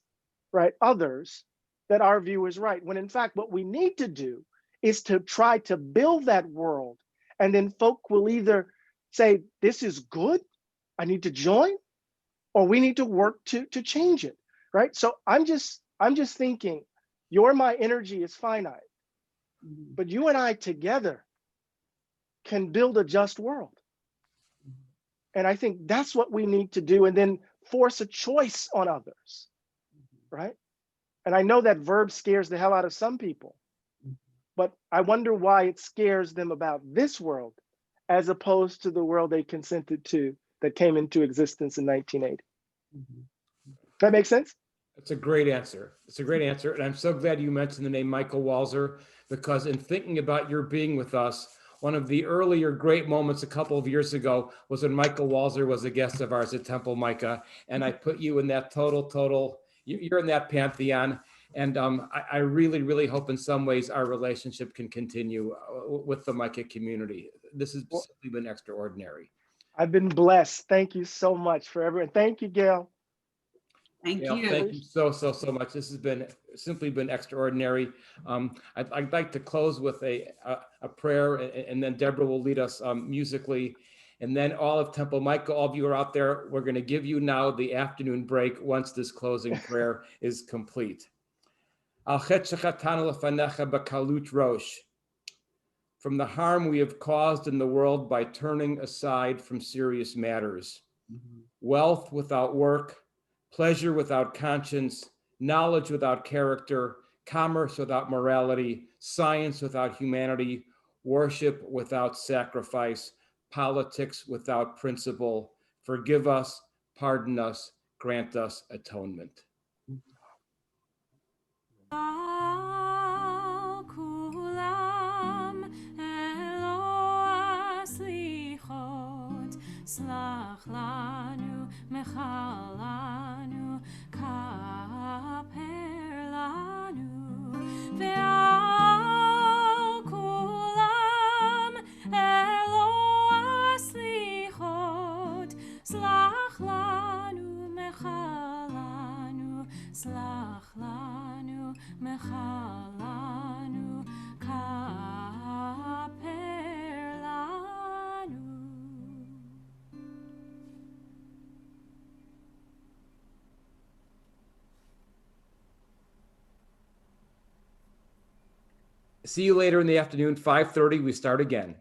right, others that our view is right, when in fact what we need to do is to try to build that world, and then folk will either say, this is good, I need to join, or we need to work to change it, right? So I'm just thinking, my energy is finite, but you and I together can build a just world. And I think that's what we need to do, and then force a choice on others, right? And I know that verb scares the hell out of some people, but I wonder why it scares them about this world as opposed to the world they consented to that came into existence in 1980. That makes sense? That's a great answer. It's a great answer. And I'm so glad you mentioned the name Michael Walzer, because in thinking about your being with us, one of the earlier great moments a couple of years ago was when Michael Walzer was a guest of ours at Temple Micah. And I put you in that total, you're in that pantheon. And I really, really hope in some ways our relationship can continue with the Micah community. This has simply been extraordinary. I've been blessed. Thank you so much for everyone. Thank you, Gayle. Thank Gayle, you. thank you so much. This has been simply been extraordinary. I'd like to close with a prayer, and then Deborah will lead us musically. And then all of Temple Micah, all of you are out there, we're going to give you now the afternoon break once this closing prayer is complete. From the harm we have caused in the world by turning aside from serious matters. Wealth without work, pleasure without conscience, knowledge without character, commerce without morality, science without humanity, worship without sacrifice, politics without principle. Forgive us, pardon us, grant us atonement. Slach lanu, mechal lanu, kaper lanu, ve'al kulam elo aslichot. Slach lanu, mechal lanu, slach lanu, mechal lanu, kaper lanu. See you later in the afternoon, 5:30, we start again.